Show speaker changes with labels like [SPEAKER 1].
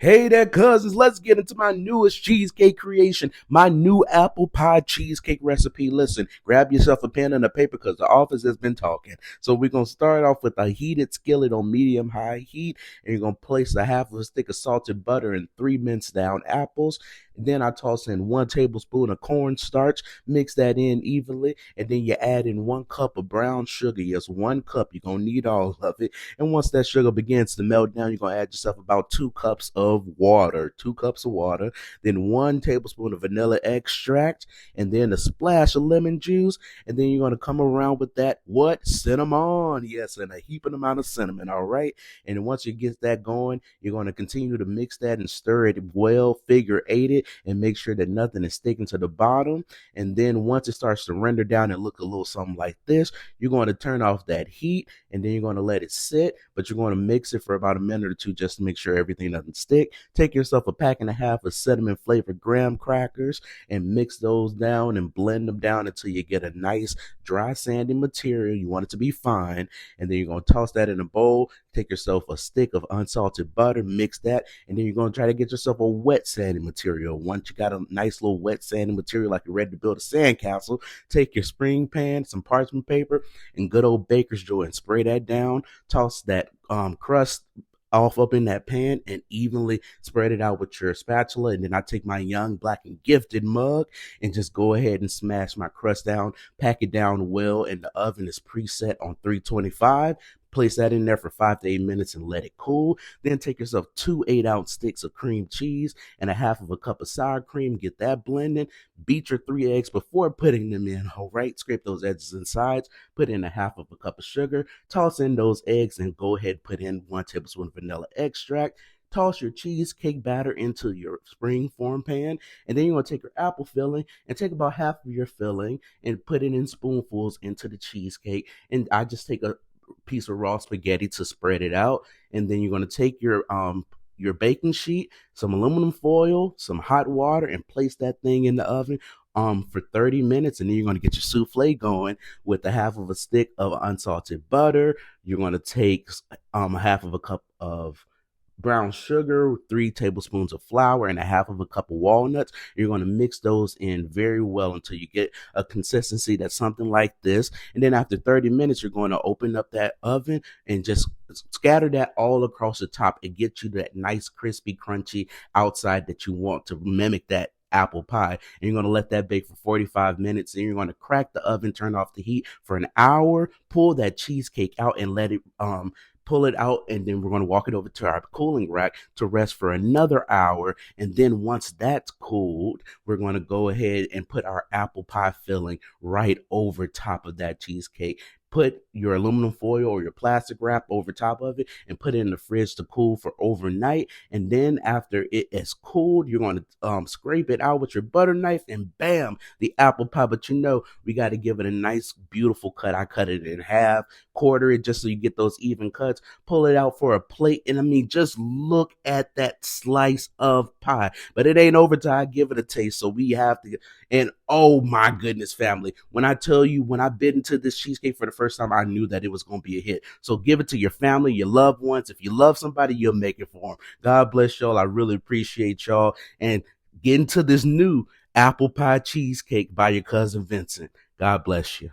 [SPEAKER 1] Hey there, cousins. Let's get into my newest cheesecake creation, my new apple pie cheesecake recipe. Listen, grab yourself a pen and a paper because the office has been talking. So, we're going to start off with a heated skillet on medium high heat, and you're going to place a half of a stick of salted butter and three minced down apples. Then I toss in 1 tablespoon of cornstarch, mix that in evenly, and then you add in 1 cup of brown sugar. Yes, 1 cup. You're going to need all of it. And once that sugar begins to melt down, you're going to add yourself about 2 cups of water. 2 cups of water. Then 1 tablespoon of vanilla extract. And then a splash of lemon juice. And then you're going to come around with that, what? Cinnamon. Yes, and a heaping amount of cinnamon. All right. And once you get that going, you're going to continue to mix that and stir it well, figure eight it, and make sure that nothing is sticking to the bottom. And then once it starts to render down and look a little something like this, you're going to turn off that heat, and then you're going to let it sit, but you're going to mix it for about a minute or two just to make sure everything doesn't stick. Take yourself a pack and a half of cinnamon flavored graham crackers and mix those down and blend them down until you get a nice dry sandy material. You want it to be fine, and then you're going to toss that in a bowl. Take yourself a stick of unsalted butter, mix that, and then you're going to try to get yourself a wet sandy material. Once you got a nice little wet sandy material like you're ready to build a sandcastle, take your spring pan, some parchment paper, and good old baker's joy and spray that down. Toss that crust off up in that pan and evenly spread it out with your spatula. And then I take my young black and gifted mug and just go ahead and smash my crust down, pack it down well, and the oven is preset on 325. Place that in there for 5 to 8 minutes and let it cool. Then take yourself 2 8-ounce sticks of cream cheese and a half of a cup of sour cream. Get that blended. Beat your 3 eggs before putting them in. All right, scrape those edges and sides. Put in a half of a cup of sugar. Toss in those eggs and go ahead and put in 1 tablespoon of vanilla extract. Toss your cheesecake batter into your spring form pan, and then you're going to take your apple filling and take about half of your filling and put it in spoonfuls into the cheesecake. And I just take a piece of raw spaghetti to spread it out, and then you're going to take your baking sheet, some aluminum foil, some hot water, and place that thing in the oven for 30 minutes, and then you're going to get your souffle going with a half of a stick of unsalted butter. You're going to take a half of a cup of brown sugar, 3 tablespoons of flour, and a half of a cup of walnuts. You're going to mix those in very well until you get a consistency that's something like this. And then after 30 minutes, you're going to open up that oven and just scatter that all across the top and get you that nice, crispy, crunchy outside that you want to mimic that apple pie. And you're going to let that bake for 45 minutes. And you're going to crack the oven, turn off the heat for an hour, pull that cheesecake out and let it pull it out, and then we're going to walk it over to our cooling rack to rest for another hour. And then once that's cooled, we're going to go ahead and put our apple pie filling right over top of that cheesecake. Put your aluminum foil or your plastic wrap over top of it and put it in the fridge to cool for overnight. And then after it is cooled, you're going to scrape it out with your butter knife, and bam, the apple pie. But we got to give it a nice, beautiful cut. I cut it in half, quarter it just so you get those even cuts. Pull it out for a plate, and I mean, just look at that slice of pie. But it ain't over till I give it a taste, so we have to. And oh my goodness, family, when I tell you, when I bit into this cheesecake for the first time, I knew that it was going to be a hit. So give it to your family, your loved ones. If you love somebody, you'll make it for them. God bless y'all. I really appreciate y'all. And get into this new apple pie cheesecake by your cousin Vincent. God bless you.